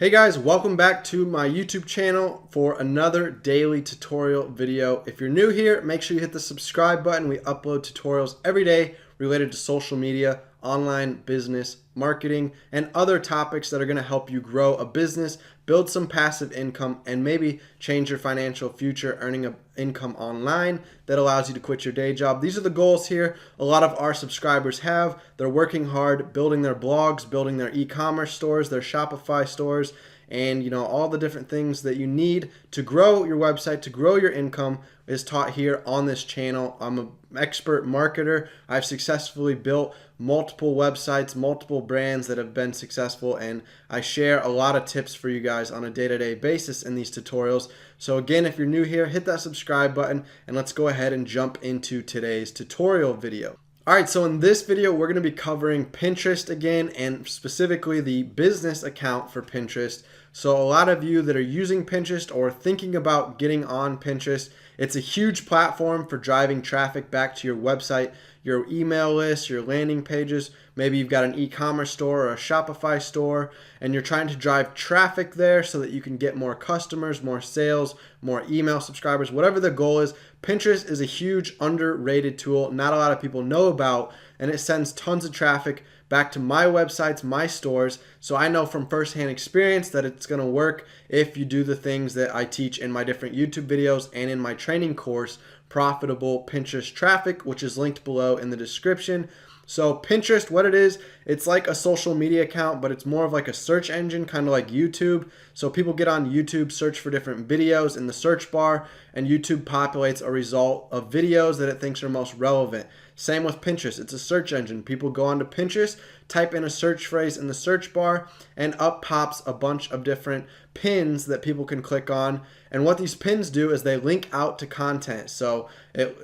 Hey guys, welcome back to my YouTube channel for another daily tutorial video. If you're new here, make sure you hit the subscribe button. We upload tutorials every day related to social media, online business, marketing, and other topics that are going to help you grow a business, build some passive income, and maybe change your financial future earning an income online that allows you to quit your day job. These are the goals here a lot of our subscribers have. They're working hard, building their blogs, building their e-commerce stores, their Shopify stores, and all the different things that you need to grow your website, to grow your income is taught here on this channel. I'm an expert marketer. I've successfully built multiple websites, multiple brands that have been successful, and I share a lot of tips for you guys on a day-to-day basis in these tutorials. So again, if you're new here, hit that subscribe button and let's go ahead and jump into today's tutorial video. Alright, so in this video, we're going to be covering Pinterest again, and specifically the business account for Pinterest. So a lot of you that are using Pinterest or thinking about getting on Pinterest, it's a huge platform for driving traffic back to your website, your email list, your landing pages. Maybe you've got an e-commerce store or a Shopify store, and you're trying to drive traffic there so that you can get more customers, more sales, more email subscribers, whatever the goal is. Pinterest is a huge underrated tool not a lot of people know about, and it sends tons of traffic back to my websites, my stores. So I know from firsthand experience that it's going to work if you do the things that I teach in my different YouTube videos and in my training course, Profitable Pinterest Traffic, which is linked below in the description. So Pinterest, what it is, it's like a social media account, but it's more of like a search engine, kind of like YouTube. So people get on YouTube, search for different videos in the search bar, and YouTube populates a result of videos that it thinks are most relevant. Same with Pinterest. It's a search engine. People go onto Pinterest, type in a search phrase in the search bar, and up pops a bunch of different pins that people can click on. And what these pins do is they link out to content. So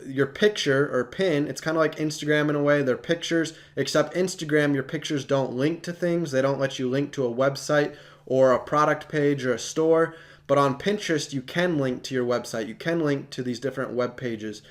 your picture or pin, it's kind of like Instagram in a way. They're pictures, except Instagram, your pictures don't link to things. They don't let you link to a website or a product page or a store. But on Pinterest, you can link to your website. You can link to these different web pages.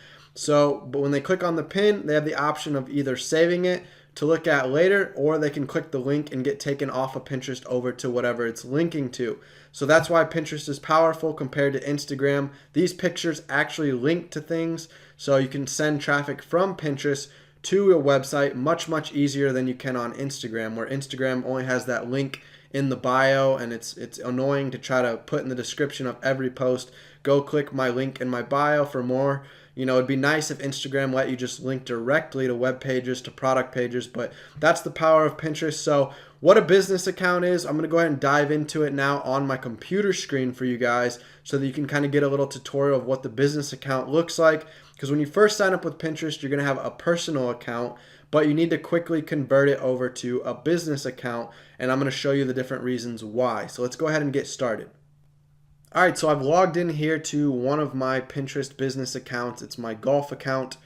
But when they click on the pin, they have the option of either saving it to look at later, or they can click the link and get taken off of Pinterest over to whatever it's linking to. So that's why Pinterest is powerful compared to Instagram. These pictures actually link to things, so you can send traffic from Pinterest to a website much easier than you can on Instagram, where Instagram only has that link in the bio, and it's annoying to try to put in the description of every post, go click my link in my bio for more. It'd be nice if Instagram let you just link directly to web pages, to product pages, but that's the power of Pinterest. So what a business account is, I'm going to go ahead and dive into it now on my computer screen for you guys so that you can kind of get a little tutorial of what the business account looks like. Because when you first sign up with Pinterest, you're going to have a personal account, but you need to quickly convert it over to a business account, and I'm going to show you the different reasons why. So let's go ahead and get started. Alright, so I've logged in here to one of my Pinterest business accounts. It's my golf account,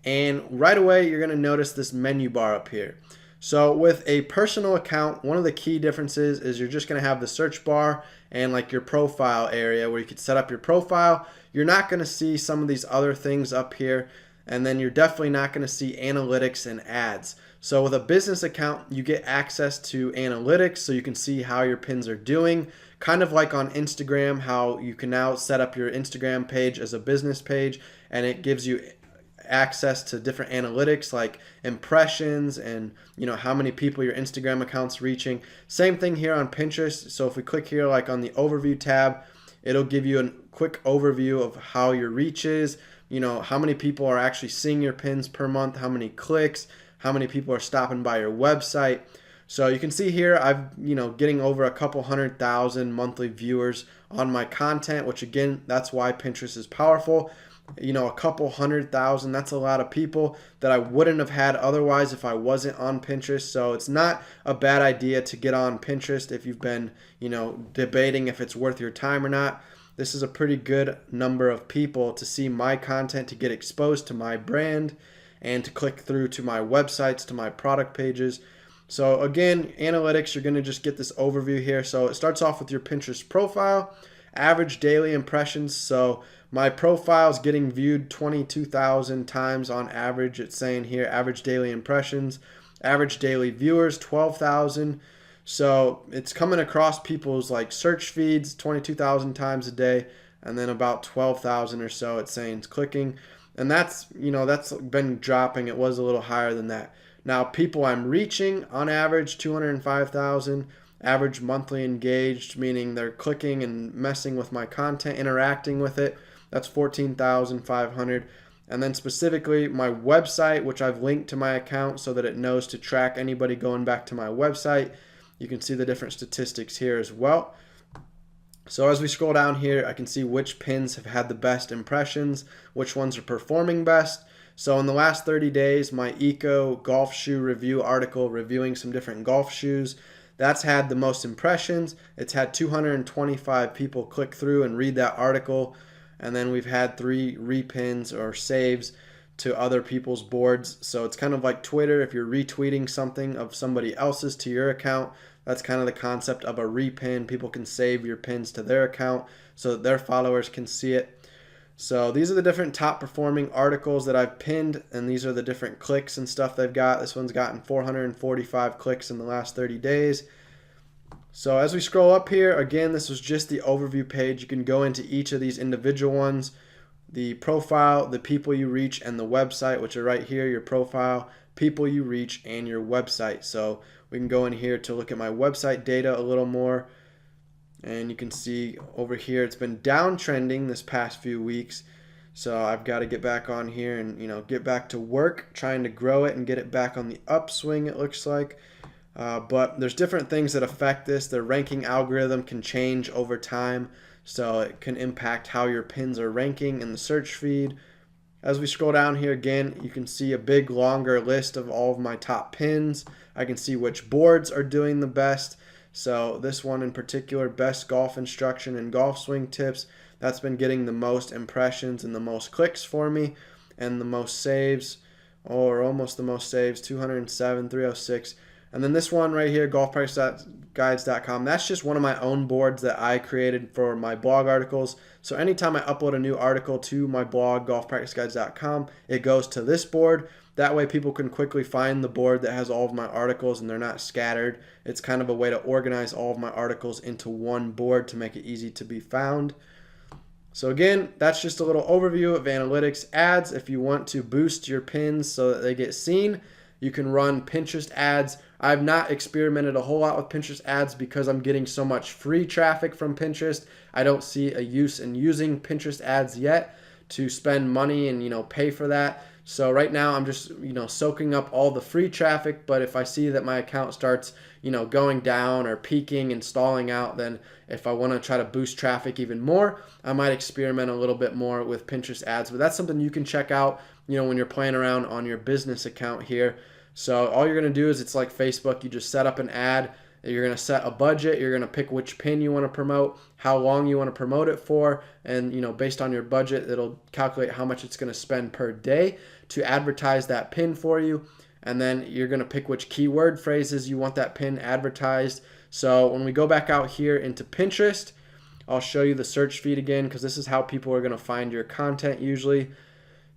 and right away you're going to notice this menu bar up here. So with a personal account, one of the key differences is you're just going to have the search bar and like your profile area where you could set up your profile. You're not going to see some of these other things up here, and then you're definitely not going to see analytics and ads. So with a business account, you get access to analytics so you can see how your pins are doing. Kind of like on Instagram, how you can now set up your Instagram page as a business page, and it gives you access to different analytics like impressions and how many people your Instagram account's reaching. Same thing here on Pinterest. So if we click here like on the overview tab, it'll give you a quick overview of how your reach is, how many people are actually seeing your pins per month, how many clicks, how many people are stopping by your website. So you can see here I've getting over a couple 100,000 monthly viewers on my content, which again, that's why Pinterest is powerful. A couple 100,000, that's a lot of people that I wouldn't have had otherwise if I wasn't on Pinterest. So it's not a bad idea to get on Pinterest if you've been debating if it's worth your time or not. This is a pretty good number of people to see my content, to get exposed to my brand, and to click through to my websites, to my product pages. So again, analytics, you're going to just get this overview here. So it starts off with your Pinterest profile, average daily impressions. So my profile is getting viewed 22,000 times on average. It's saying here average daily impressions, average daily viewers 12,000. So it's coming across people's like search feeds 22,000 times a day, and then about 12,000 or so it's saying it's clicking. And that's, that's been dropping. It was a little higher than that. Now, people I'm reaching on average 205,000, average monthly engaged, meaning they're clicking and messing with my content, interacting with it. That's 14,500. And then specifically my website, which I've linked to my account so that it knows to track anybody going back to my website. You can see the different statistics here as well. So as we scroll down here, I can see which pins have had the best impressions, which ones are performing best. So in the last 30 days, my Eco golf shoe review article reviewing some different golf shoes, that's had the most impressions. It's had 225 people click through and read that article. And then we've had 3 repins or saves to other people's boards. So it's kind of like Twitter. If you're retweeting something of somebody else's to your account, that's kind of the concept of a repin. People can save your pins to their account so that their followers can see it. So these are the different top performing articles that I've pinned, and these are the different clicks and stuff they've got. This one's gotten 445 clicks in the last 30 days. So as we scroll up here, again, this was just the overview page. You can go into each of these individual ones, the profile, the people you reach, and the website, which are right here, your profile, people you reach, and your website. So we can go in here to look at my website data a little more. And you can see over here, it's been downtrending this past few weeks. So I've got to get back on here and, get back to work, trying to grow it and get it back on the upswing, it looks like. But there's different things that affect this. The ranking algorithm can change over time, so it can impact how your pins are ranking in the search feed. As we scroll down here again, you can see a big longer list of all of my top pins. I can see which boards are doing the best. So this one in particular, best golf instruction and golf swing tips, that's been getting the most impressions and the most clicks for me, and the most saves, or almost the most saves, 207, 306. And then this one right here, golfpracticeguides.com, that's just one of my own boards that I created for my blog articles. So anytime I upload a new article to my blog, golfpracticeguides.com, it goes to this board. That way people can quickly find the board that has all of my articles and they're not scattered. It's kind of a way to organize all of my articles into one board to make it easy to be found. So again, that's just a little overview of analytics ads. If you want to boost your pins so that they get seen, you can run Pinterest ads. I've not experimented a whole lot with Pinterest ads because I'm getting so much free traffic from Pinterest. I don't see a use in using Pinterest ads yet to spend money and, pay for that. So right now I'm just, soaking up all the free traffic. But if I see that my account starts, going down or peaking and stalling out, then if I want to try to boost traffic even more, I might experiment a little bit more with Pinterest ads. But that's something you can check out, when you're playing around on your business account here. So all you're going to do is, it's like Facebook. You just set up an ad. You're going to set a budget. You're going to pick which pin you want to promote, how long you want to promote it for, and based on your budget, it'll calculate how much it's going to spend per day to advertise that pin for you. And then you're going to pick which keyword phrases you want that pin advertised. So when we go back out here into Pinterest, I'll show you the search feed again, because this is how people are going to find your content usually.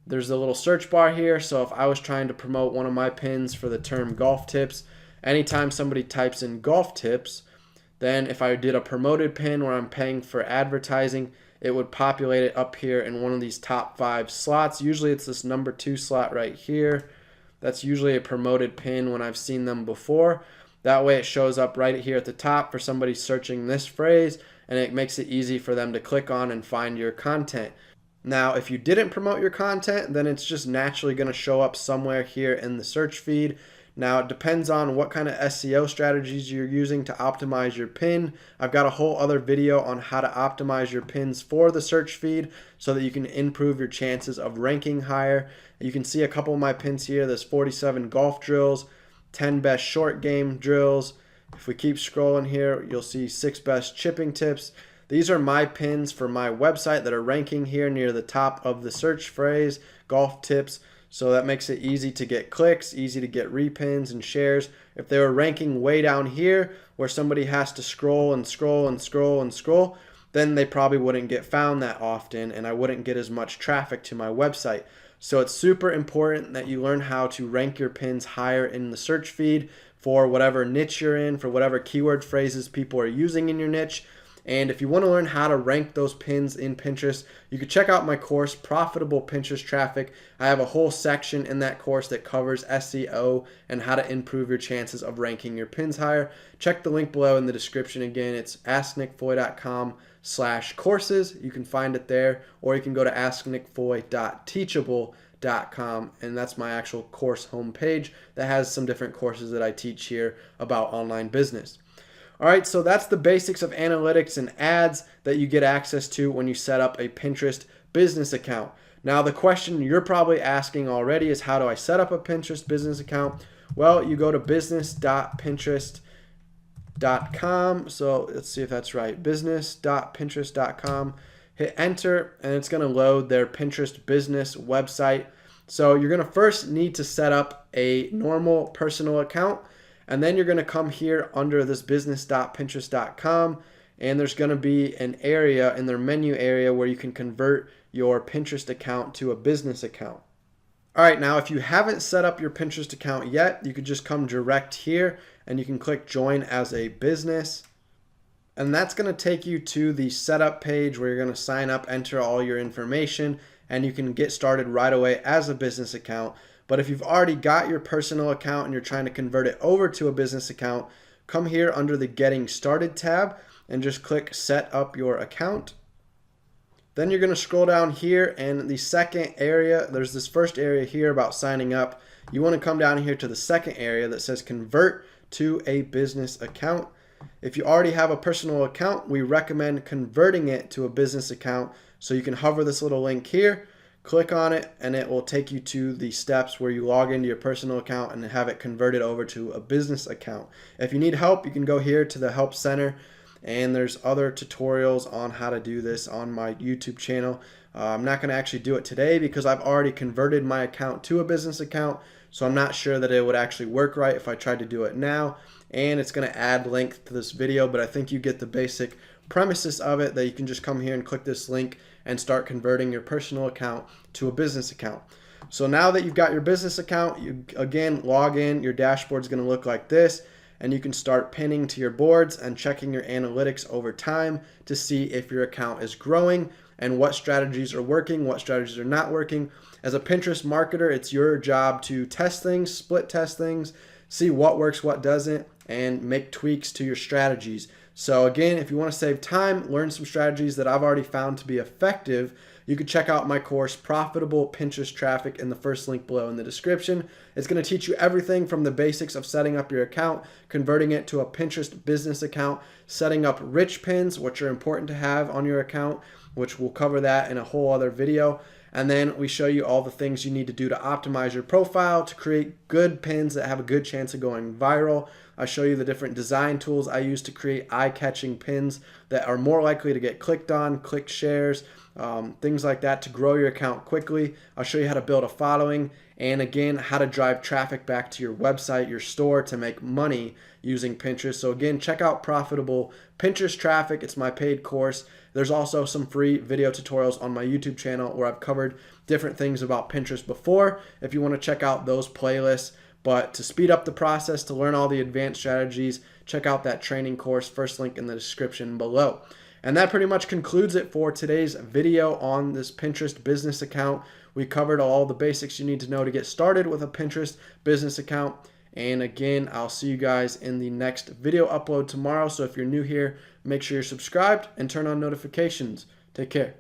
There's a little search bar here. So if I was trying to promote one of my pins for the term golf tips, anytime somebody types in golf tips, then if I did a promoted pin where I'm paying for advertising, it would populate it up here in one of these top 5 slots. Usually it's this number 2 slot right here. That's usually a promoted pin when I've seen them before. That way it shows up right here at the top for somebody searching this phrase, and it makes it easy for them to click on and find your content. Now, if you didn't promote your content, then it's just naturally going to show up somewhere here in the search feed. Now, it depends on what kind of SEO strategies you're using to optimize your pin. I've got a whole other video on how to optimize your pins for the search feed so that you can improve your chances of ranking higher. You can see a couple of my pins here. There's 47 golf drills, 10 best short game drills. If we keep scrolling here, you'll see 6 best chipping tips. These are my pins for my website that are ranking here near the top of the search phrase, golf tips. So that makes it easy to get clicks, easy to get repins and shares. If they were ranking way down here where somebody has to scroll and scroll and scroll and scroll, then they probably wouldn't get found that often and I wouldn't get as much traffic to my website. So it's super important that you learn how to rank your pins higher in the search feed for whatever niche you're in, for whatever keyword phrases people are using in your niche. And if you want to learn how to rank those pins in Pinterest, you can check out my course, Profitable Pinterest Traffic. I have a whole section in that course that covers SEO and how to improve your chances of ranking your pins higher. Check the link below in the description. Again, it's asknickfoy.com/courses. You can find it there, or you can go to asknickfoy.teachable.com, and that's my actual course homepage that has some different courses that I teach here about online business. All right, so that's the basics of analytics and ads that you get access to when you set up a Pinterest business account. Now, the question you're probably asking already is, how do I set up a Pinterest business account? Well, you go to business.pinterest.com. So let's see if that's right. business.pinterest.com. Hit enter, and it's going to load their Pinterest business website. So you're going to first need to set up a normal personal account. And then you're going to come here under this business.pinterest.com, and there's going to be an area in their menu area where you can convert your Pinterest account to a business account. All right, now if you haven't set up your Pinterest account yet, you could just come direct here and you can click join as a business. And that's going to take you to the setup page where you're going to sign up, enter all your information, and you can get started right away as a business account. But if you've already got your personal account and you're trying to convert it over to a business account, come here under the Getting Started tab and just click Set Up Your Account. Then you're going to scroll down here, and the second area, there's this first area here about signing up. You want to come down here to the second area that says Convert to a Business Account. If you already have a personal account, we recommend converting it to a business account. So you can hover this little link here, click on it, and it will take you to the steps where you log into your personal account and have it converted over to a business account. If you need help, you can go here to the Help Center, and there's other tutorials on how to do this on my YouTube channel. I'm not going to actually do it today because I've already converted my account to a business account, so I'm not sure that it would actually work right if I tried to do it now. And it's going to add length to this video, but I think you get the basic premises of it, that you can just come here and click this link and start converting your personal account to a business account. So now that you've got your business account, you again log in. Your dashboard is going to look like this, and you can start pinning to your boards and checking your analytics over time to see if your account is growing and what strategies are working, what strategies are not working. As a Pinterest marketer, it's your job to test things, split test things, see what works, what doesn't, and make tweaks to your strategies. So again, if you want to save time, learn some strategies that I've already found to be effective, you can check out my course, Profitable Pinterest Traffic, in the first link below in the description. It's going to teach you everything from the basics of setting up your account, converting it to a Pinterest business account, setting up rich pins, which are important to have on your account, which we'll cover that in a whole other video. And then we show you all the things you need to do to optimize your profile to create good pins that have a good chance of going viral. I show you the different design tools I use to create eye-catching pins that are more likely to get clicked on, click shares, things like that to grow your account quickly. I'll show you how to build a following, and again, how to drive traffic back to your website, your store, to make money using Pinterest. So again, check out Profitable Pinterest Traffic. It's my paid course. There's also some free video tutorials on my YouTube channel where I've covered different things about Pinterest before, if you want to check out those playlists. But to speed up the process, to learn all the advanced strategies, check out that training course, first link in the description below. And that pretty much concludes it for today's video on this Pinterest business account. We covered all the basics you need to know to get started with a Pinterest business account. And again, I'll see you guys in the next video upload tomorrow. So if you're new here, make sure you're subscribed and turn on notifications. Take care.